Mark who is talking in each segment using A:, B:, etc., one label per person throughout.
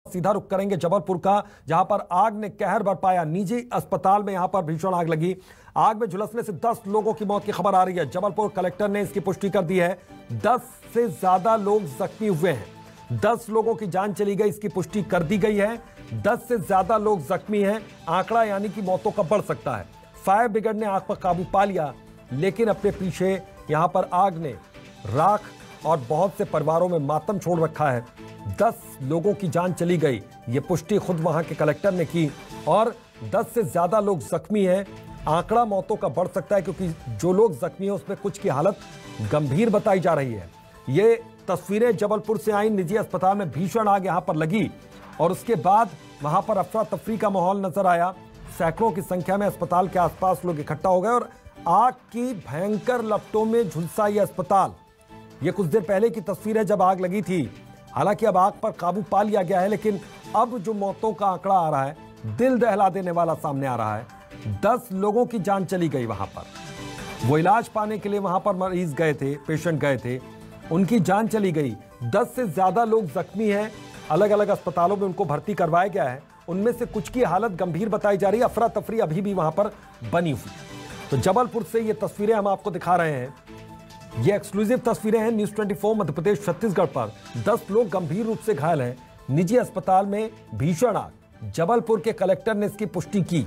A: सीधा रुख करेंगे जबलपुर का, जहां पर आग ने कहर बरपाया। निजी अस्पताल में यहां पर भीषण आग लगी। आग में झुलसने से 10 लोगों की मौत की खबर आ रही है। जबलपुर कलेक्टर ने इसकी पुष्टि कर दी है। 10 से ज्यादा लोग जख्मी हुए हैं। 10 लोगों की जान चली गई, इसकी पुष्टि कर दी गई है। 10 से ज्यादा लोग जख्मी हैं। आंकड़ा यानी कि मौतों का बढ़ सकता है। फायर ब्रिगेड ने आग पर काबू पा लिया, लेकिन अपने पीछे यहां पर आग ने राख और बहुत से परिवारों में मातम छोड़ रखा है। 10 लोगों की जान चली गई, ये पुष्टि खुद वहां के कलेक्टर ने की। और 10 से ज्यादा लोग जख्मी हैं। आंकड़ा मौतों का बढ़ सकता है, क्योंकि जो लोग जख्मी हैं उसमें कुछ की हालत गंभीर बताई जा रही है। ये तस्वीरें जबलपुर से आई। निजी अस्पताल में भीषण आग यहां पर लगी और उसके बाद वहां पर अफरा तफरी का माहौल नजर आया। सैकड़ों की संख्या में अस्पताल के आसपास लोग इकट्ठा हो गए और आग की भयंकर लपटों में झुलसा ये अस्पताल। ये कुछ देर पहले की तस्वीर है जब आग लगी थी। हालांकि अब आग पर काबू पा लिया गया है, लेकिन अब जो मौतों का आंकड़ा आ रहा है दिल दहला देने वाला सामने आ रहा है। 10 लोगों की जान चली गई। वहां पर वो इलाज पाने के लिए वहां पर मरीज गए थे, पेशेंट गए थे, उनकी जान चली गई। 10 से ज्यादा लोग जख्मी हैं। अलग अलग अस्पतालों में उनको भर्ती करवाया गया है। उनमें से कुछ की हालत गंभीर बताई जा रही है। अफरा तफरी अभी भी वहां पर बनी हुई। तो जबलपुर से ये तस्वीरें हम आपको दिखा रहे हैं। ये एक्सक्लूसिव तस्वीरें हैं न्यूज़ 24 मध्य प्रदेश छत्तीसगढ़ पर। 10 लोग गंभीर रूप से घायल हैं। निजी अस्पताल में भीषण आग। जबलपुर के कलेक्टर ने इसकी पुष्टि की।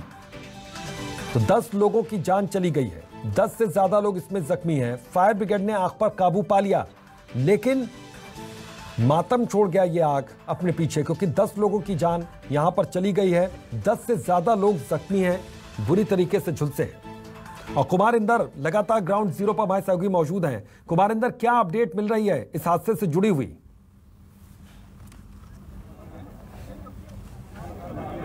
A: तो 10 लोगों की जान चली गई है। 10 से ज्यादा लोग इसमें जख्मी हैं। फायर ब्रिगेड ने आग पर काबू पा लिया, लेकिन मातम छोड़ गया ये आग अपने पीछे, क्योंकि 10 लोगों की जान यहां पर चली गई है। 10 से ज्यादा लोग जख्मी हैं, बुरी तरीके से झुलसे हैं। और कुमार इंदर लगातार ग्राउंड जीरो पर हमारे सहयोगी मौजूद हैं। कुमार इंदर, क्या अपडेट मिल रही है इस हादसे से जुड़ी हुई?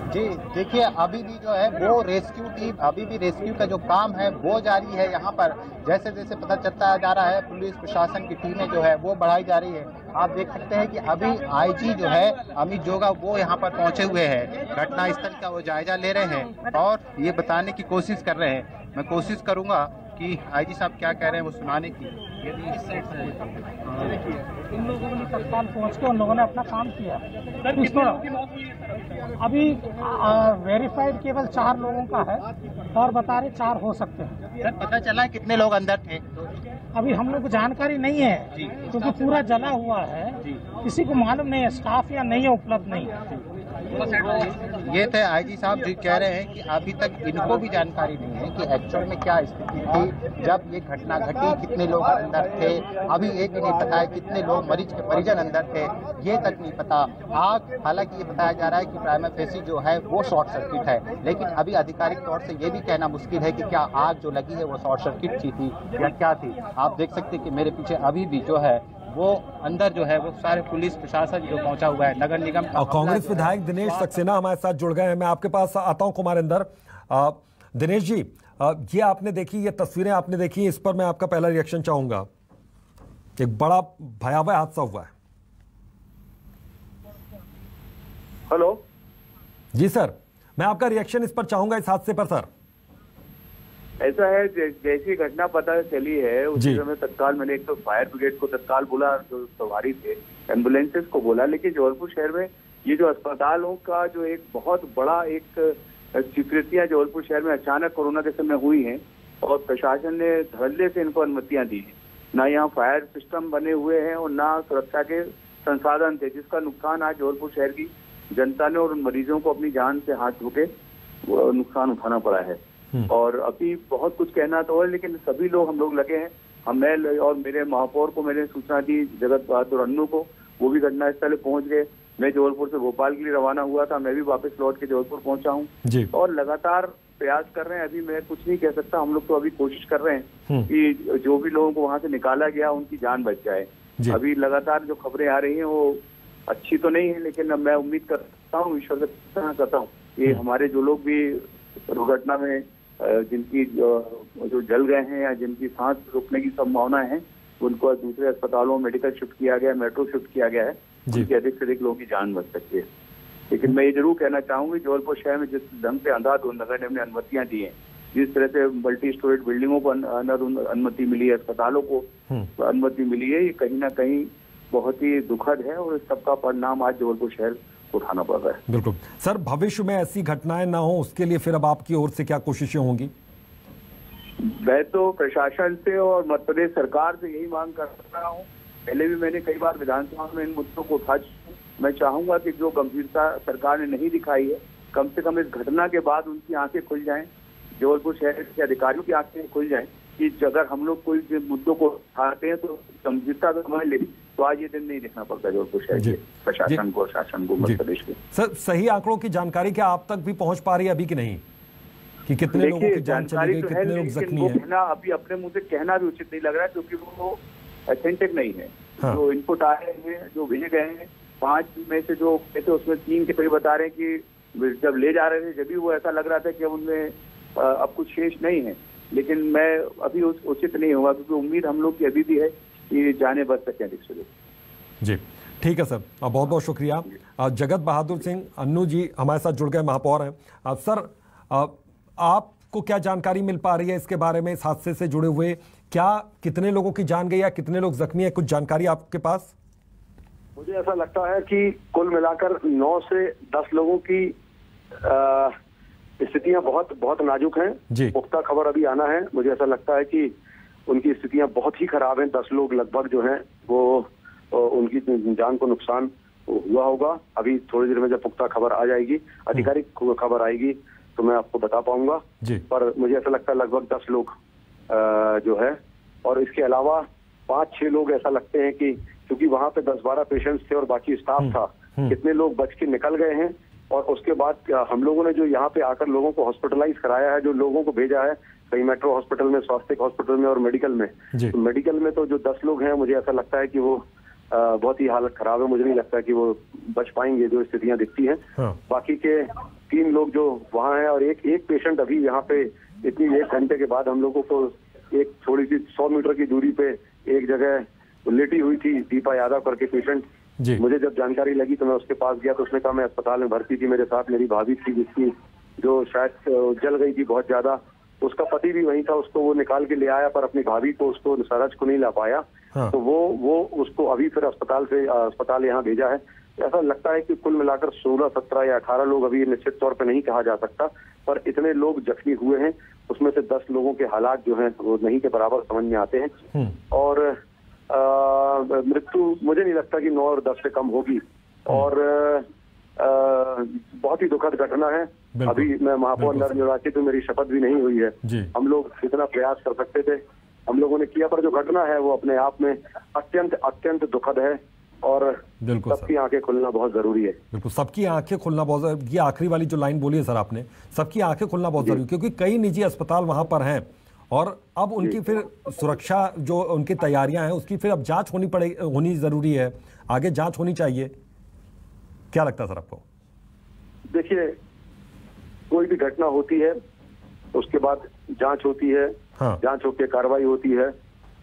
B: जी देखिए, अभी भी जो है वो रेस्क्यू टीम, अभी भी रेस्क्यू का जो काम है वो जारी है। यहाँ पर जैसे जैसे पता चलता जा रहा है, पुलिस प्रशासन की टीमें जो है वो बढ़ाई जा रही है। आप देख सकते हैं कि अभी आईजी जो है अमित जोगा वो यहाँ पर पहुंचे हुए हैं। घटनास्थल का वो जायजा ले रहे हैं और ये बताने की कोशिश कर रहे हैं। मैं कोशिश करूंगा कि आईजी साहब क्या कह रहे हैं वो सुनाने की।
C: इन लोगों ने तत्काल पहुंच के उन लोगों ने अपना काम किया। अभी वेरीफाइड केवल 4 लोगों का है और बता रहे 4 हो सकते हैं।
B: सर पता चला है कितने लोग अंदर थे?
C: अभी हम लोग को जानकारी नहीं है, क्योंकि पूरा जला हुआ है। किसी को मालूम नहीं है, स्टाफ या नहीं है, उपलब्ध नहीं है।
B: ये थे आईजी साहब जो कह रहे हैं कि अभी तक इनको भी जानकारी नहीं है कि एक्चुअल में क्या स्थिति थी जब ये घटना घटी, कितने लोग अंदर थे। अभी ये भी नहीं पता है कितने लोग मरीज के परिजन अंदर थे, ये तक नहीं पता। आग, हालांकि ये बताया जा रहा है कि प्राइमा फेसी जो है वो शॉर्ट सर्किट है, लेकिन अभी आधिकारिक तौर से ये भी कहना मुश्किल है कि क्या आग जो लगी है वो शॉर्ट सर्किट की थी या क्या थी। आप देख सकते हैं कि मेरे पीछे अभी भी जो है वो अंदर जो है वो सारे पुलिस प्रशासन जो पहुंचा हुआ है, नगर निगम
A: और कांग्रेस विधायक दिनेश सक्सेना हमारे साथ जुड़ गए हैं। मैं आपके पास आता हूं कुमार इंदर। दिनेश जी, ये आपने देखी, ये तस्वीरें आपने देखी, इस पर मैं आपका पहला रिएक्शन चाहूंगा। एक बड़ा भयावह हादसा हुआ है।
D: हेलो
A: जी सर, मैं आपका रिएक्शन इस पर चाहूंगा, इस हादसे पर सर।
D: ऐसा है, जैसी घटना पता चली है उसी समय तत्काल मैंने एक तो फायर ब्रिगेड को तत्काल बोला, जो सवारी थे एम्बुलेंसेस को बोला। लेकिन जबलपुर शहर में ये जो अस्पतालों का जो एक बहुत बड़ा एक स्वीकृतियां जबलपुर शहर में अचानक कोरोना के समय हुई हैं और प्रशासन ने धड़ल्ले से इनको अनुमतियां दी हैं। ना यहाँ फायर सिस्टम बने हुए हैं और ना सुरक्षा के संसाधन थे, जिसका नुकसान आज जबलपुर शहर की जनता ने और उन मरीजों को अपनी जान से हाथ धो के नुकसान उठाना पड़ा है। और अभी बहुत कुछ कहना तो है, लेकिन सभी लोग हम लोग लगे हैं। मैं और मेरे महापौर को मैंने सूचना दी, जगत बहादुर अन्नू को, वो भी घटनास्थल पहुंच गए। मैं जबलपुर से भोपाल के लिए रवाना हुआ था, मैं भी वापस लौट के जबलपुर पहुंचा हूँ और लगातार प्रयास कर रहे हैं। अभी मैं कुछ नहीं कह सकता, हम लोग तो अभी कोशिश कर रहे हैं कि जो भी लोगों को वहां से निकाला गया उनकी जान बच जाए। अभी लगातार जो खबरें आ रही हैं वो अच्छी तो नहीं है, लेकिन मैं उम्मीद करता हूँ, ईश्वर से प्रार्थना करता हूँ कि हमारे जो लोग भी दुर्घटना में जिनकी जो जल गए हैं या जिनकी सांस रुकने की संभावना है, उनको दूसरे अस्पतालों में मेडिकल शिफ्ट किया गया, मेट्रो शिफ्ट किया गया है, उनकी अधिक से अधिक लोगों की जान बच सकती है। लेकिन मैं ये जरूर कहना चाहूंगी, जबलपुर शहर में जिस ढंग से अंधाधुंध नगर निगम ने अनुमतियां दी हैं, जिस तरह से मल्टी स्टोरेज बिल्डिंगों को अनुमति मिली है, अस्पतालों को अनुमति मिली है, ये कहीं ना कहीं बहुत ही दुखद है और इस सबका परिणाम आज जबलपुर शहर उठाना पड़ रहा है।
A: बिल्कुल सर, भविष्य में ऐसी घटनाएं ना हो उसके लिए फिर अब आपकी ओर से क्या कोशिशें होंगी?
D: मैं तो प्रशासन से और मध्य प्रदेश सरकार से यही मांग कर रहा हूँ। पहले भी मैंने कई बार विधानसभा में इन मुद्दों को उठा चुका हूं। मैं चाहूंगा कि जो गंभीरता सरकार ने नहीं दिखाई है, कम से कम इस घटना के बाद उनकी आंखें खुल जाएं, जबलपुर शहर के अधिकारियों की आंखें खुल जाएं कि अगर हम लोग कोई मुद्दों को उठाते हैं तो गंभीरता से समझ ले, तो आज ये दिन नहीं देखना पड़ता जबलपुर शहर के प्रशासन को, शासन को, मध्य प्रदेश के।
A: सर, सही आंकड़ों की जानकारी क्या आप तक भी पहुंच पा रही है अभी कि नहीं, कि कितने लोगों की जान चली गई, कितने लोग जख्मी हैं?
D: कहना अभी अपने मुंह से कहना भी उचित नहीं लग रहा है, क्योंकि वो ऑथेंटिक नहीं है।
A: हाँ।
D: जो इनपुट आए हैं, जो भेजे गए हैं, 5 में से जो कहते उसमें 3 के करीब बता रहे हैं कि जब ले जा रहे थे जब भी वो ऐसा लग रहा था कि उनमें अब कुछ शेष नहीं है। लेकिन मैं अभी उचित नहीं होगा, क्योंकि उम्मीद हम लोग की अभी भी है कि जाने बच सके अधिक से अधिक।
A: जी ठीक है सर, बहुत बहुत शुक्रिया। जगत बहादुर सिंह अन्नू जी हमारे साथ जुड़ गए, महापौर हैं। सर, आपको क्या जानकारी मिल पा रही है इसके बारे में, इस हादसे से जुड़े हुए? क्या कितने लोगों की जान गई या कितने लोग जख्मी है, कुछ जानकारी आपके पास?
E: मुझे ऐसा लगता है कि कुल मिलाकर 9 से 10 लोगों की स्थितियां बहुत बहुत नाजुक हैं। पुख्ता खबर अभी आना है। मुझे ऐसा लगता है कि उनकी स्थितियां बहुत ही खराब हैं। 10 लोग लगभग जो हैं वो उनकी जान को नुकसान हुआ होगा। अभी थोड़ी देर में जब पुख्ता खबर आ जाएगी, आधिकारिक खबर आएगी, तो मैं आपको बता पाऊंगा। पर मुझे ऐसा लगता है लगभग 10 लोग जो है, और इसके अलावा 5-6 लोग ऐसा लगते हैं कि क्योंकि वहां पे 10-12 पेशेंट्स थे और बाकी स्टाफ था, कितने लोग बच के निकल गए हैं। और उसके बाद हम लोगों ने जो यहाँ पे आकर लोगों को हॉस्पिटलाइज कराया है, जो लोगों को भेजा है कहीं मेट्रो हॉस्पिटल में, स्वास्थ्य हॉस्पिटल में और मेडिकल में, तो मेडिकल में तो जो 10 लोग हैं, मुझे ऐसा लगता है कि वो बहुत ही हालत खराब है। मुझे नहीं लगता कि वो बच पाएंगे जो स्थितियां दिखती हैं। बाकी के 3 लोग जो वहाँ हैं, और एक पेशेंट अभी यहाँ पे इतनी 1 घंटे के बाद हम लोगों को एक थोड़ी सी 100 मीटर की दूरी पे एक जगह लेटी हुई थी, दीपा यादव करके पेशेंट। मुझे जब जानकारी लगी तो मैं उसके पास गया, तो उसने कहा मैं अस्पताल में भर्ती थी, मेरे साथ मेरी भाभी थी जिसकी जो शायद जल गई थी बहुत ज्यादा। उसका पति भी वहीं था, उसको वो निकाल के ले आया, पर अपनी भाभी को, उसको सरज को नहीं ला पाया। तो वो उसको अभी फिर अस्पताल यहाँ भेजा है। ऐसा लगता है कि कुल मिलाकर 16, 17 या 18 लोग, अभी निश्चित तौर पे नहीं कहा जा सकता, पर इतने लोग जख्मी हुए हैं। उसमें से 10 लोगों के हालात जो हैं वो नहीं के बराबर समझ में आते हैं। और मृत्यु मुझे नहीं लगता कि 9 और 10 से कम होगी। और बहुत ही दुखद घटना है। अभी मैं महापौर नवनिर्वाचित हूँ, मेरी शपथ भी नहीं हुई है। हम लोग जितना प्रयास कर सकते थे हम लोगों ने किया, पर जो घटना है वो अपने आप में अत्यंत दुखद है, और सबकी आंखें खुलना बहुत जरूरी है।
A: बिल्कुल, सबकी आंखें खुलना बहुत जरूरी। ये आखिरी वाली जो लाइन बोली है सर आपने, सबकी आंखें खुलना बहुत जरूरी, क्योंकि कई निजी अस्पताल वहां पर हैं, और अब उनकी फिर सुरक्षा जो उनकी तैयारियां हैं उसकी फिर अब जांच होनी जरूरी है, आगे जांच होनी चाहिए। क्या लगता है सर आपको?
E: देखिए, कोई भी घटना होती है उसके बाद जांच होती है, जांच होकर कार्रवाई होती है,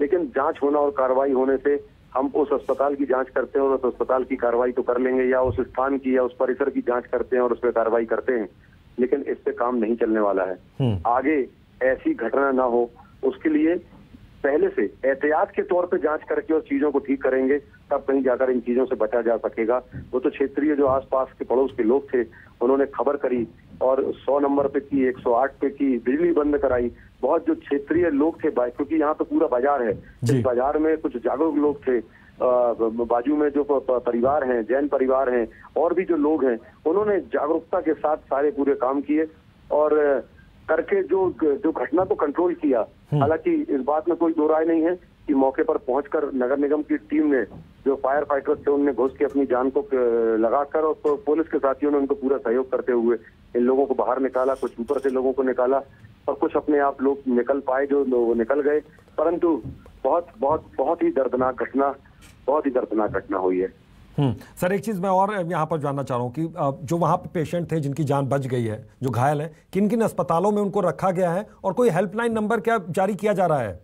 E: लेकिन जांच होना और कार्रवाई होने से हम उस अस्पताल की जांच करते हैं और उस अस्पताल की कार्रवाई तो कर लेंगे, या उस स्थान की या उस परिसर की जांच करते हैं और उस पर कार्रवाई करते हैं, लेकिन इससे काम नहीं चलने वाला है। आगे ऐसी घटना ना हो, उसके लिए पहले से एहतियात के तौर पे जांच करके और चीजों को ठीक करेंगे, तब कहीं जाकर इन चीजों से बचा जा सकेगा। वो तो क्षेत्रीय जो आसपास के पड़ोस के लोग थे, उन्होंने खबर करी और 100 नंबर पे की, 108 पे की, बिजली बंद कराई। बहुत जो क्षेत्रीय लोग थे, क्योंकि यहाँ पे पूरा बाजार है, इस बाजार में कुछ जागरूक लोग थे, बाजू में जो परिवार हैं, जैन परिवार हैं, और भी जो लोग हैं, उन्होंने जागरूकता के साथ सारे पूरे काम किए और करके जो घटना को कंट्रोल किया। हालांकि इस बात में कोई दो राय नहीं है कि मौके पर पहुंचकर नगर निगम की टीम ने, जो फायर फाइटर्स थे, उनने घुस के अपनी जान को लगाकर, और पुलिस के साथियों ने उनको पूरा सहयोग करते हुए इन लोगों को बाहर निकाला। कुछ ऊपर से लोगों को निकाला और कुछ अपने आप लोग निकल पाए, जो लोग निकल गए। परंतु बहुत ही दर्दनाक घटना हुई है।
A: सर, एक चीज मैं और यहाँ पर जानना चाह रहा हूँ कि जो वहाँ पे पेशेंट थे जिनकी जान बच गई है, जो घायल है, किन किन अस्पतालों में उनको रखा गया है, और कोई हेल्पलाइन नंबर क्या जारी किया जा रहा है?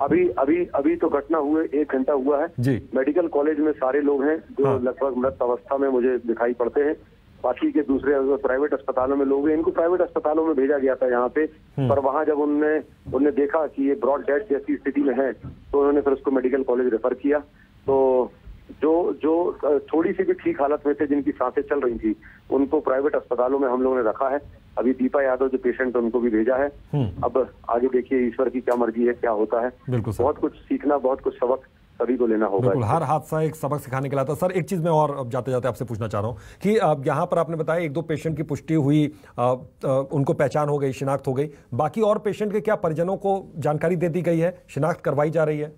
E: अभी तो घटना हुए 1 घंटा हुआ है जी। मेडिकल कॉलेज में सारे लोग हैं जो लगभग मृत अवस्था में मुझे दिखाई पड़ते हैं। बाकी के दूसरे प्राइवेट अस्पतालों में लोग हैं, इनको प्राइवेट अस्पतालों में भेजा गया था यहाँ पे, पर वहाँ जब उन्होंने देखा कि ये ब्रॉड डेथ जैसी स्थिति में है, तो उन्होंने फिर उसको मेडिकल कॉलेज रेफर किया। तो जो थोड़ी सी भी ठीक हालत में थे, जिनकी सांसें चल रही थी, उनको प्राइवेट अस्पतालों में हम लोगों ने रखा है। अभी दीपा यादव जो पेशेंट है उनको भी भेजा है। अब आगे देखिए ईश्वर की क्या मर्जी है, क्या होता है।
A: बिल्कुल सर,
E: बहुत कुछ सीखना, बहुत कुछ सबक सभी को लेना होगा।
A: बिल्कुल, हर हादसा एक सबक सिखाने के लिए आता है। सर एक चीज मैं और जाते जाते आपसे पूछना चाह रहा हूँ कि यहाँ पर आपने बताया 1-2 पेशेंट की पुष्टि हुई, उनको पहचान हो गई, शिनाख्त हो गई, बाकी और पेशेंट के क्या परिजनों को जानकारी दे दी गई है, शिनाख्त करवाई जा रही है?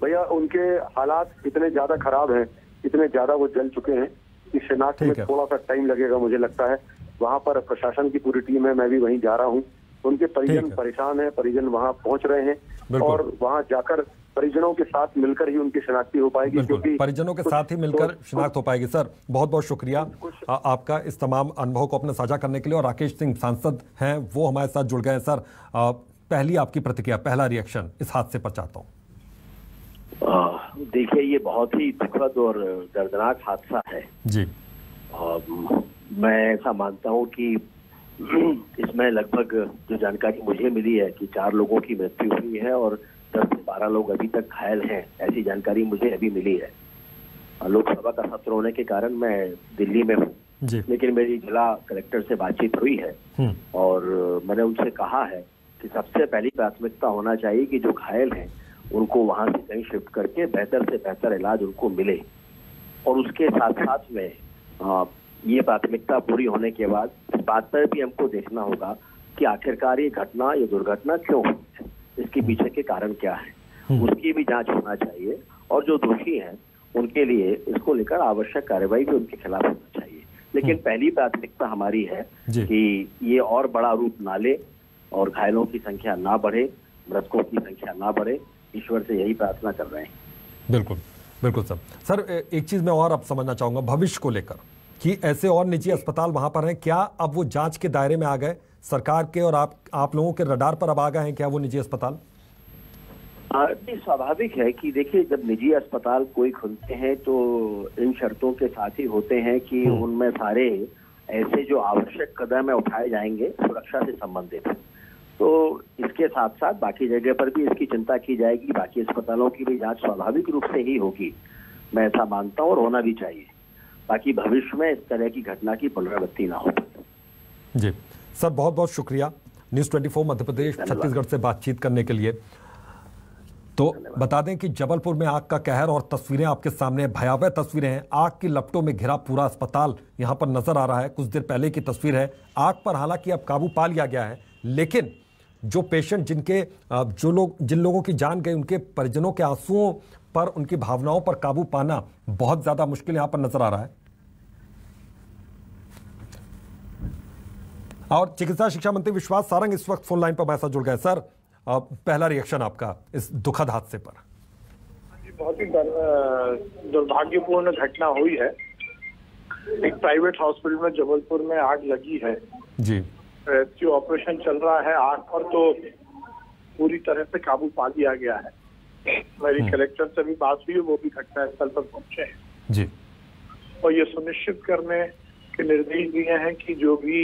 E: भैया उनके हालात इतने ज्यादा खराब हैं, इतने ज्यादा वो जल चुके हैं कि शिनाख्त में थोड़ा सा टाइम लगेगा मुझे लगता है। वहाँ पर प्रशासन की पूरी टीम है, मैं भी वहीं जा रहा हूँ। उनके परिजन परेशान हैं, परिजन वहाँ पहुँच रहे हैं और वहाँ जाकर परिजनों के साथ मिलकर ही उनकी शिनाख्ती हो पाएगी, क्योंकि
A: परिजनों के साथ ही मिलकर शिनाख्त हो पाएगी। सर बहुत बहुत शुक्रिया आपका इस तमाम अनुभव को अपने साझा करने के लिए। और राकेश सिंह सांसद हैं, वो हमारे साथ जुड़ गए। सर पहली आपकी प्रतिक्रिया, पहला रिएक्शन इस हादसे पर चाहता हूँ।
F: देखिए ये बहुत ही दुखद और दर्दनाक हादसा है जी। मैं ऐसा मानता हूँ कि इसमें लगभग जो जानकारी मुझे मिली है कि 4 लोगों की मृत्यु हुई है और 10 से 12 लोग अभी तक घायल हैं, ऐसी जानकारी मुझे अभी मिली है। लोकसभा का सत्र होने के कारण मैं दिल्ली में हूँ, लेकिन मेरी जिला कलेक्टर से बातचीत हुई है और मैंने उनसे कहा है कि सबसे पहली प्राथमिकता होना चाहिए कि जो घायल हैं उनको वहां से कहीं शिफ्ट करके बेहतर से बेहतर इलाज उनको मिले। और उसके साथ साथ में ये प्राथमिकता पूरी होने के बाद इस बात पर भी हमको देखना होगा कि आखिरकार ये घटना, ये दुर्घटना क्यों हुई है, इसके पीछे के कारण क्या है, उसकी भी जांच होना चाहिए और जो दोषी हैं उनके लिए इसको लेकर आवश्यक कार्रवाई भी उनके खिलाफ होना चाहिए। लेकिन पहली प्राथमिकता हमारी है कि ये और बड़ा रूप ना ले और घायलों की संख्या ना बढ़े, मृतकों की संख्या ना बढ़े। ईश्वर से यही प्रार्थना कर रहे हैं।
A: बिल्कुल बिल्कुल सर एक चीज मैं और अब समझना चाहूंगा भविष्य को लेकर कि ऐसे और निजी अस्पताल वहां पर हैं, क्या अब वो जांच के दायरे में आ गए सरकार के और आप लोगों के रडार पर अब आ गए हैं क्या वो निजी अस्पताल?
F: स्वाभाविक है कि देखिए जब निजी अस्पताल कोई खुलते हैं तो इन शर्तों के साथ ही होते हैं कि उनमें सारे ऐसे जो आवश्यक कदम उठाए जाएंगे सुरक्षा से संबंधित। तो इसके साथ साथ बाकी जगह पर भी इसकी चिंता की जाएगी, बाकी अस्पतालों की भी जांच स्वाभाविक रूप से ही होगी, मैं ऐसा मानता हूँ और होना भी चाहिए, ताकि भविष्य में इस तरह की घटना की पुनरावृत्ति ना हो।
A: जी सर बहुत बहुत शुक्रिया न्यूज़ 24 मध्य प्रदेश छत्तीसगढ़ से बातचीत करने के लिए। तो बता दें कि जबलपुर में आग का कहर और तस्वीरें आपके सामने, भयावह तस्वीरें हैं। आग की लपटों में घिरा पूरा अस्पताल यहां पर नजर आ रहा है। कुछ देर पहले की तस्वीर है। आग पर हालांकि अब काबू पा लिया गया है, लेकिन जो पेशेंट जिन लोगों की जान गई, उनके परिजनों के आंसुओं पर, उनकी भावनाओं पर काबू पाना बहुत ज्यादा मुश्किल यहां पर नजर आ रहा है। और चिकित्सा शिक्षा मंत्री विश्वास सारंग इस वक्त फोन लाइन पर हमारे साथ जुड़ गए। सर पहला रिएक्शन आपका इस दुखद हादसे पर?
G: बहुत ही दुर्भाग्यपूर्ण घटना हुई है। एक प्राइवेट हॉस्पिटल में जबलपुर में आग लगी है जी। रेस्क्यू ऑपरेशन चल रहा है। आग पर तो पूरी तरह से काबू पा लिया गया है। मेरी कलेक्टर से भी बात हुई, वो भी घटनास्थल पर पहुंचे हैं जी। और ये सुनिश्चित करने के निर्देश दिए हैं कि जो भी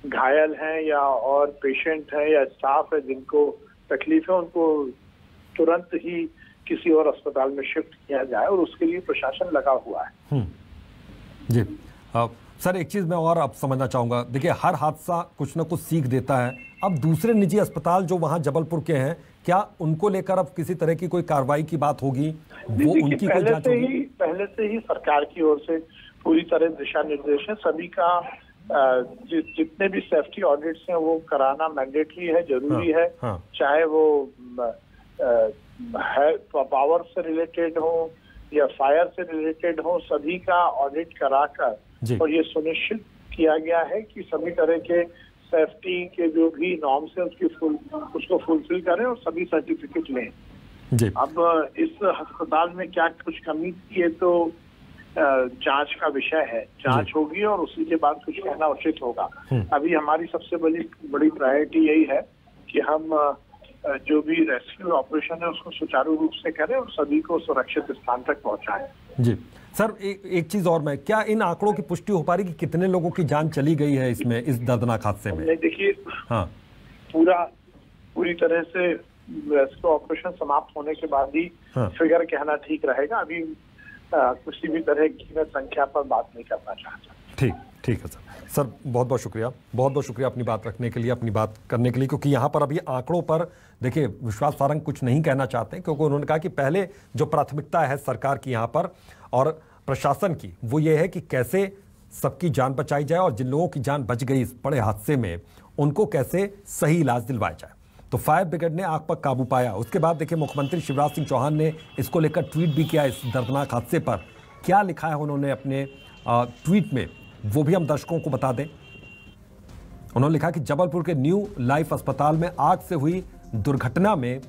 G: घायल हैं या और पेशेंट हैं या स्टाफ है जिनको तकलीफ है, उनको तुरंत ही किसी और अस्पताल में शिफ्ट किया जाए और उसके लिए प्रशासन लगा हुआ है
A: जी। सर एक चीज मैं और आप समझना चाहूंगा, देखिए हर हादसा कुछ न कुछ सीख देता है। अब दूसरे निजी अस्पताल जो वहां जबलपुर के हैं, क्या उनको लेकर अब किसी तरह की कोई कार्रवाई की बात होगी? वो उनकी कोई जांच होगी?
G: पहले से ही सरकार की ओर से पूरी तरह दिशा निर्देश है। सभी का जितने भी सेफ्टी ऑडिट्स हैं वो कराना मैंडेटरी है, जरूरी है। चाहे वो पावर से रिलेटेड हो या फायर से रिलेटेड हो, सभी का ऑडिट कराकर और ये सुनिश्चित किया गया है कि सभी तरह के सेफ्टी के जो भी नॉर्म्स है उसको फुलफिल करें और सभी सर्टिफिकेट लें जी। अब इस अस्पताल में क्या कुछ कमी थी, ये तो जांच का विषय है। जांच होगी और उसी के बाद कुछ कहना उचित होगा। अभी हमारी सबसे बड़ी प्रायोरिटी यही है कि हम जो भी रेस्क्यू ऑपरेशन है उसको सुचारू रूप से करें और सभी को सुरक्षित स्थान तक पहुंचाएं
A: जी। सर एक चीज और, मैं क्या इन आंकड़ों की पुष्टि हो पा रही कि कितने लोगों की जान चली गई है इसमें, इस दर्दनाक हादसे में?
G: देखिए पूरी तरह से रेस्क्यू ऑपरेशन समाप्त होने के बाद ही फिगर कहना ठीक रहेगा। अभी किसी भी तरह की मैं संख्या पर बात नहीं करना चाहता।
A: ठीक है सर बहुत बहुत शुक्रिया अपनी बात रखने के लिए, अपनी बात करने के लिए, क्योंकि यहाँ पर अभी आंकड़ों पर देखिए विश्वास सारंग कुछ नहीं कहना चाहते, क्योंकि उन्होंने कहा कि पहले जो प्राथमिकता है सरकार की यहाँ पर और प्रशासन की वो ये है कि कैसे सबकी जान बचाई जाए और जिन लोगों की जान बच गई इस बड़े हादसे में उनको कैसे सही इलाज दिलवाया जाए। तो फायर ब्रिगेड ने आग पर काबू पाया। उसके बाद देखिए मुख्यमंत्री शिवराज सिंह चौहान ने इसको लेकर ट्वीट भी किया। इस दर्दनाक हादसे पर क्या लिखा है उन्होंने अपने ट्वीट में, वो भी हम दर्शकों को बता दें। उन्होंने लिखा कि जबलपुर के न्यू लाइफ अस्पताल में आग से हुई दुर्घटना में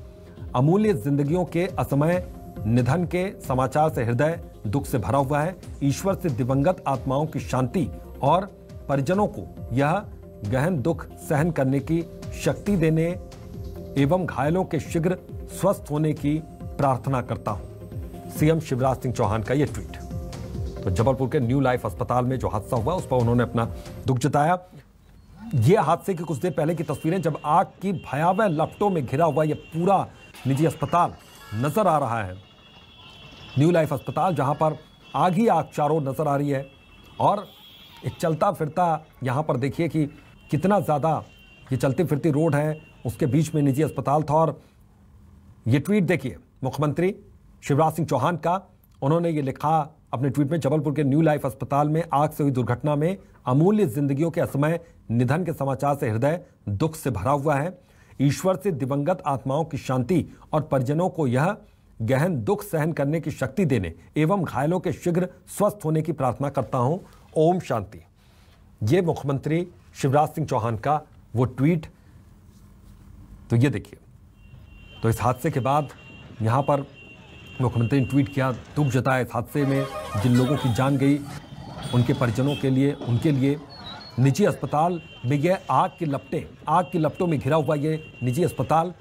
A: अमूल्य जिंदगियों के असमय निधन के समाचार से हृदय दुख से भरा हुआ है। ईश्वर से दिवंगत आत्माओं की शांति और परिजनों को यह गहन दुख सहन करने की शक्ति देने एवं घायलों के शीघ्र स्वस्थ होने की प्रार्थना करता हूं। सीएम शिवराज सिंह चौहान का यह ट्वीट। तो जबलपुर के न्यू लाइफ अस्पताल में जो हादसा हुआ उस पर उन्होंने अपना दुख जताया। यह हादसे की कुछ देर पहले की तस्वीरें, जब आग की भयावह लपटों में घिरा हुआ यह पूरा निजी अस्पताल नजर आ रहा है। न्यू लाइफ अस्पताल जहां पर आग ही आग चारों नजर आ रही है और एक चलता फिरता यहां पर देखिए कि कितना ज़्यादा ये चलती फिरती रोड है, उसके बीच में निजी अस्पताल था। और ये ट्वीट देखिए मुख्यमंत्री शिवराज सिंह चौहान का, उन्होंने ये लिखा अपने ट्वीट में, जबलपुर के न्यू लाइफ अस्पताल में आग से हुई दुर्घटना में अमूल्य जिंदगियों के असमय निधन के समाचार से हृदय दुख से भरा हुआ है। ईश्वर से दिवंगत आत्माओं की शांति और परिजनों को यह गहन दुख सहन करने की शक्ति देने एवं घायलों के शीघ्र स्वस्थ होने की प्रार्थना करता हूं। ओम शांति। ये मुख्यमंत्री शिवराज सिंह चौहान का वो ट्वीट। तो ये देखिए, तो इस हादसे के बाद यहां पर मुख्यमंत्री ने ट्वीट किया, दुख जताया इस हादसे में जिन लोगों की जान गई उनके परिजनों के लिए, उनके लिए। निजी अस्पताल में यह आग की लपटों में घिरा हुआ ये निजी अस्पताल,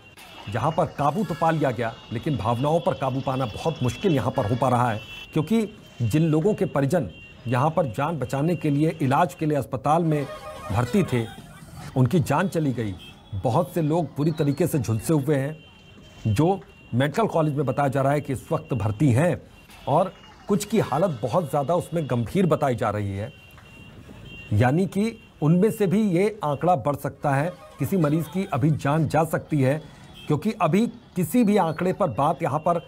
A: जहां पर काबू तो पा लिया गया लेकिन भावनाओं पर काबू पाना बहुत मुश्किल यहां पर हो पा रहा है, क्योंकि जिन लोगों के परिजन यहां पर जान बचाने के लिए, इलाज के लिए अस्पताल में भर्ती थे, उनकी जान चली गई। बहुत से लोग बुरी तरीके से झुलसे हुए हैं, जो मेडिकल कॉलेज में बताया जा रहा है कि इस वक्त भर्ती हैं और कुछ की हालत बहुत ज़्यादा उसमें गंभीर बताई जा रही है। यानी कि उनमें से भी ये आंकड़ा बढ़ सकता है, किसी मरीज की अभी जान जा सकती है, क्योंकि अभी किसी भी आंकड़े पर बात यहाँ पर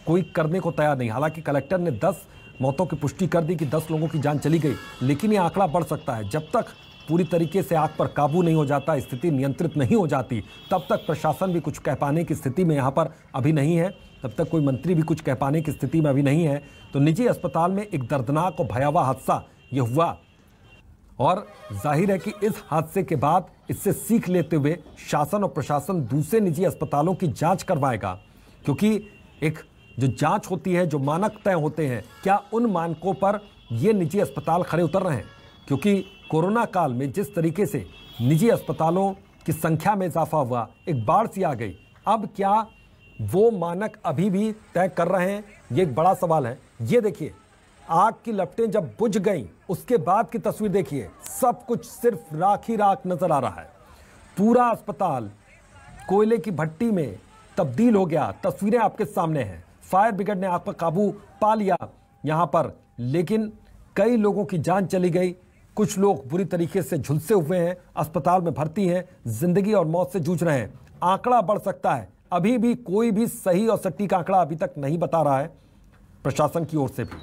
A: कोई करने को तैयार नहीं। हालांकि कलेक्टर ने 10 मौतों की पुष्टि कर दी कि 10 लोगों की जान चली गई, लेकिन ये आंकड़ा बढ़ सकता है। जब तक पूरी तरीके से आग पर काबू नहीं हो जाता, स्थिति नियंत्रित नहीं हो जाती, तब तक प्रशासन भी कुछ कह पाने की स्थिति में यहाँ पर अभी नहीं है, तब तक कोई मंत्री भी कुछ कह पाने की स्थिति में अभी नहीं है। तो निजी अस्पताल में एक दर्दनाक और भयावह हादसा ये हुआ और जाहिर है कि इस हादसे के बाद इससे सीख लेते हुए शासन और प्रशासन दूसरे निजी अस्पतालों की जांच करवाएगा, क्योंकि एक जो जांच होती है, जो मानक तय होते हैं, क्या उन मानकों पर ये निजी अस्पताल खरे उतर रहे हैं? क्योंकि कोरोना काल में जिस तरीके से निजी अस्पतालों की संख्या में इजाफा हुआ, एक बाढ़ सी आ गई, अब क्या वो मानक अभी भी तय कर रहे हैं? ये एक बड़ा सवाल है। ये देखिए, आग की लपटें जब बुझ गईं, उसके बाद की तस्वीर देखिए, सब कुछ सिर्फ राख ही राख नजर आ रहा है। पूरा अस्पताल कोयले की भट्टी में तब्दील हो गया। तस्वीरें आपके सामने हैं। फायर ब्रिगेड ने आग पर काबू पा लिया यहां पर, लेकिन कई लोगों की जान चली गई। कुछ लोग बुरी तरीके से झुलसे हुए हैं, अस्पताल में भर्ती हैं, जिंदगी और मौत से जूझ रहे हैं। आंकड़ा बढ़ सकता है। अभी भी कोई भी सही और सटीक आंकड़ा अभी तक नहीं बता रहा है प्रशासन की ओर से भी।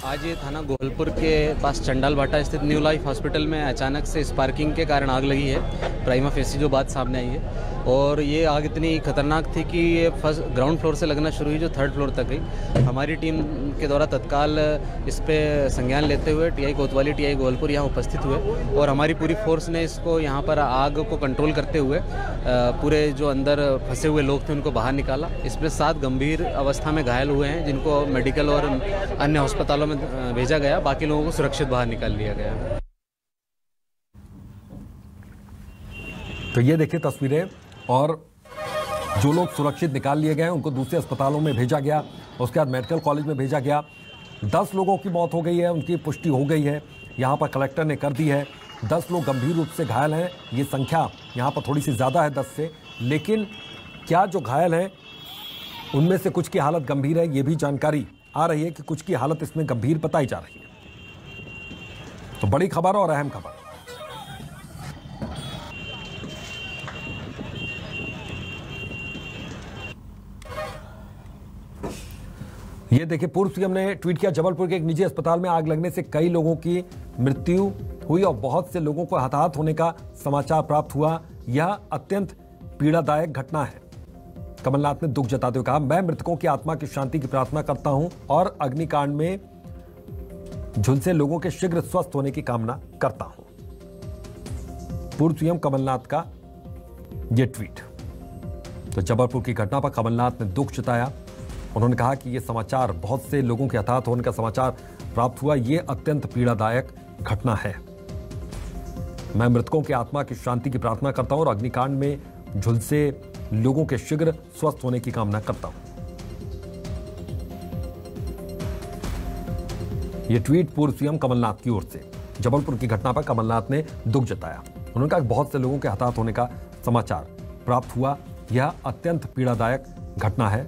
H: आज ये थाना गोहलपुर के पास चंडाल भाटा स्थित न्यू लाइफ हॉस्पिटल में अचानक से स्पार्किंग के कारण आग लगी है। प्राइमा फेसी जो बात सामने आई है, और ये आग इतनी खतरनाक थी कि ये फर्स्ट ग्राउंड फ्लोर से लगना शुरू हुई, जो 3rd फ्लोर तक गई। हमारी टीम के द्वारा तत्काल इस पे संज्ञान लेते हुए टीआई कोतवाली, टीआई गोहलपुर यहाँ उपस्थित हुए और हमारी पूरी फोर्स ने इसको यहाँ पर आग को कंट्रोल करते हुए पूरे जो अंदर फंसे हुए लोग थे उनको बाहर निकाला। इसमें 7 गंभीर अवस्था में घायल हुए हैं, जिनको मेडिकल और अन्य अस्पतालों में भेजा गया। बाकी लोगों को सुरक्षित बाहर निकाल लिया गया।
A: तो ये देखिए तस्वीरें, और जो लोग सुरक्षित निकाल लिए गए उनको दूसरे अस्पतालों में भेजा गया, उसके बाद मेडिकल कॉलेज में भेजा गया। 10 लोगों की मौत हो गई है, उनकी पुष्टि हो गई है, यहाँ पर कलेक्टर ने कर दी है। 10 लोग गंभीर रूप से घायल हैं। ये संख्या यहाँ पर थोड़ी सी ज़्यादा है 10 से, लेकिन क्या जो घायल हैं उनमें से कुछ की हालत गंभीर है, ये भी जानकारी आ रही है कि कुछ की हालत इसमें गंभीर बताई जा रही है। तो बड़ी खबर और अहम खबर। ये देखिए, पूर्व सीएम ने ट्वीट किया, जबलपुर के एक निजी अस्पताल में आग लगने से कई लोगों की मृत्यु हुई और बहुत से लोगों को हताहत होने का समाचार प्राप्त हुआ। यह अत्यंत पीड़ादायक घटना है। कमलनाथ ने दुख जताते हुए कहा, मैं मृतकों की आत्मा की शांति की प्रार्थना करता हूं और अग्निकांड में झुलसे लोगों के शीघ्र स्वस्थ होने की कामना करता हूं। पूर्व सीएम कमलनाथ का यह ट्वीट। तो जबलपुर की घटना पर कमलनाथ ने दुख जताया। उन्होंने कहा कि यह समाचार, बहुत से लोगों के हताहत होने का समाचार प्राप्त हुआ, यह अत्यंत पीड़ादायक घटना है। मैं मृतकों की आत्मा की शांति की प्रार्थना करता हूं और अग्निकांड में झुलसे लोगों के शीघ्र स्वस्थ होने की कामना करता हूं। यह ट्वीट पूर्व सीएम कमलनाथ की ओर से। जबलपुर की घटना पर कमलनाथ ने दुख जताया। उन्होंने कहा कि बहुत से लोगों के हताहत होने का समाचार प्राप्त हुआ, यह अत्यंत पीड़ादायक घटना है।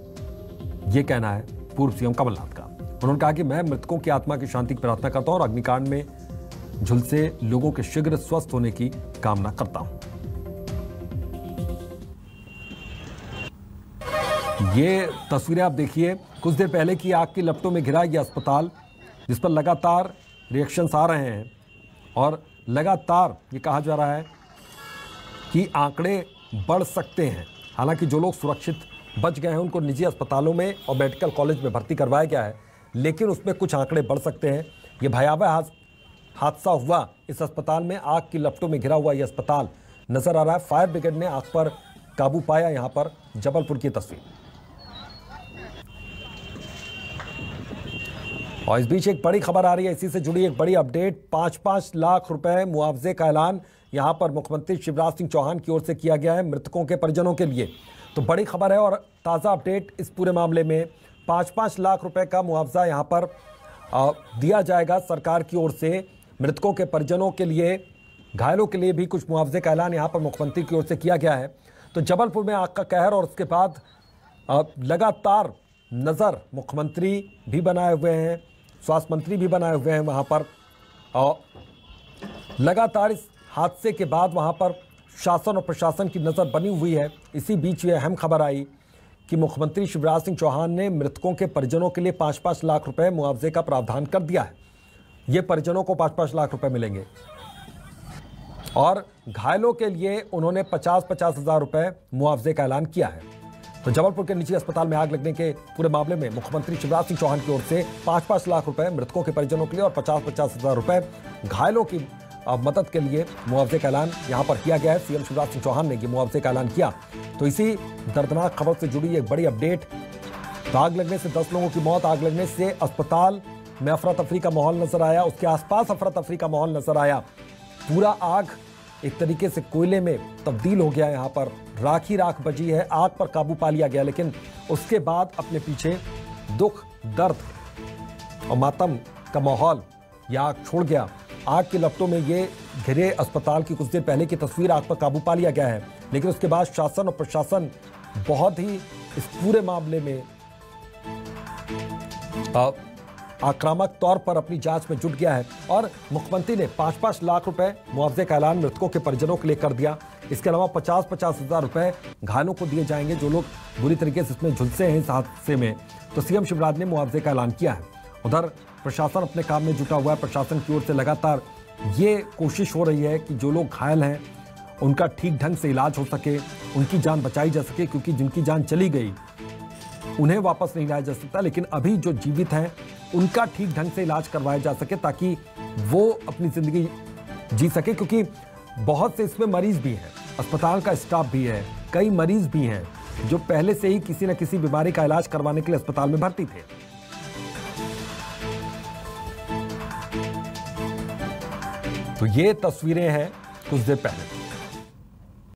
A: यह कहना है पूर्व सीएम कमलनाथ का। उन्होंने कहा कि मैं मृतकों की आत्मा की शांति की प्रार्थना करता हूं और अग्निकांड में झुलसे लोगों के शीघ्र स्वस्थ होने की कामना करता हूं। ये तस्वीरें आप देखिए, कुछ देर पहले की आग की लपटों में घिरा यह अस्पताल, जिस पर लगातार रिएक्शंस आ रहे हैं और लगातार ये कहा जा रहा है कि आंकड़े बढ़ सकते हैं। हालांकि जो लोग सुरक्षित बच गए हैं उनको निजी अस्पतालों में और मेडिकल कॉलेज में भर्ती करवाया गया है, लेकिन उसमें कुछ आंकड़े बढ़ सकते हैं। ये भयावह हादसा हुआ इस अस्पताल में, आग की लपटों में घिरा हुआ यह अस्पताल नजर आ रहा है। फायर ब्रिगेड ने आग पर काबू पाया। यहां पर जबलपुर की तस्वीर। और इस बीच एक बड़ी खबर आ रही है, इसी से जुड़ी एक बड़ी अपडेट। 5-5 लाख रुपए मुआवजे का ऐलान यहां पर मुख्यमंत्री शिवराज सिंह चौहान की ओर से किया गया है मृतकों के परिजनों के लिए। तो बड़ी खबर है और ताज़ा अपडेट इस पूरे मामले में। 5-5 लाख रुपए का मुआवजा यहां पर दिया जाएगा सरकार की ओर से मृतकों के परिजनों के लिए। घायलों के लिए भी कुछ मुआवजे का ऐलान यहां पर मुख्यमंत्री की ओर से किया गया है। तो जबलपुर में आग का कहर और उसके बाद लगातार नज़र मुख्यमंत्री भी बनाए हुए हैं, स्वास्थ्य मंत्री भी बनाए हुए हैं वहां पर। और लगातार इस हादसे के बाद वहां पर शासन और प्रशासन की नज़र बनी हुई है। इसी बीच ये अहम खबर आई कि मुख्यमंत्री शिवराज सिंह चौहान ने मृतकों के परिजनों के लिए 5-5 लाख रुपए मुआवजे का प्रावधान कर दिया है। ये परिजनों को 5-5 लाख रुपए मिलेंगे और घायलों के लिए उन्होंने 50-50 हज़ार रुपए मुआवजे का ऐलान किया है। तो जबलपुर के निजी अस्पताल में आग लगने के पूरे मामले में मुख्यमंत्री शिवराज सिंह चौहान की ओर से 5-5 लाख रुपए मृतकों के परिजनों के लिए और 50-50 हज़ार रुपए घायलों की मदद के लिए मुआवजे का ऐलान यहां पर किया गया है। सीएम शिवराज सिंह चौहान ने ये मुआवजे का ऐलान किया। तो इसी दर्दनाक खबर से जुड़ी एक बड़ी अपडेट। तो आग लगने से 10 लोगों की मौत, आग लगने से अस्पताल में अफरा तफरी का माहौल नजर आया, उसके आसपास अफरा तफरी का माहौल नजर आया। पूरा आग एक तरीके से कोयले में तब्दील हो गया। यहाँ पर राख ही राख बची है, आग पर काबू पा लिया गया, लेकिन उसके बाद अपने पीछे दुख, दर्द और मातम का माहौल यह आग छोड़ गया। आग की लपटों में ये घिरे अस्पताल की कुछ देर पहले की तस्वीर, आग पर काबू पा लिया गया है, लेकिन उसके बाद शासन और प्रशासन बहुत ही इस पूरे मामले में आक्रामक तौर पर अपनी जांच में जुट गया है। और मुख्यमंत्री ने 5-5 लाख रुपए मुआवजे का ऐलान मृतकों के परिजनों के लिए कर दिया। इसके अलावा 50-50 हज़ार रुपए घायलों को दिए जाएंगे जो लोग बुरी तरीके से इसमें झुलसे हैं इस हादसे में। तो सीएम शिवराज ने मुआवजे का ऐलान किया है। उधर प्रशासन अपने काम में जुटा हुआ है। प्रशासन की ओर से लगातार ये कोशिश हो रही है कि जो लोग घायल हैं उनका ठीक ढंग से इलाज हो सके, उनकी जान बचाई जा सके, क्योंकि जिनकी जान चली गई उन्हें वापस नहीं लाया जा सकता, लेकिन अभी जो जीवित हैं उनका ठीक ढंग से इलाज करवाया जा सके ताकि वो अपनी जिंदगी जी सके। क्योंकि बहुत से इसमें मरीज भी हैं, अस्पताल का स्टाफ भी है, कई मरीज भी हैं जो पहले से ही किसी न किसी बीमारी का इलाज करवाने के लिए अस्पताल में भर्ती थे। तो ये तस्वीरें हैं कुछ देर पहले।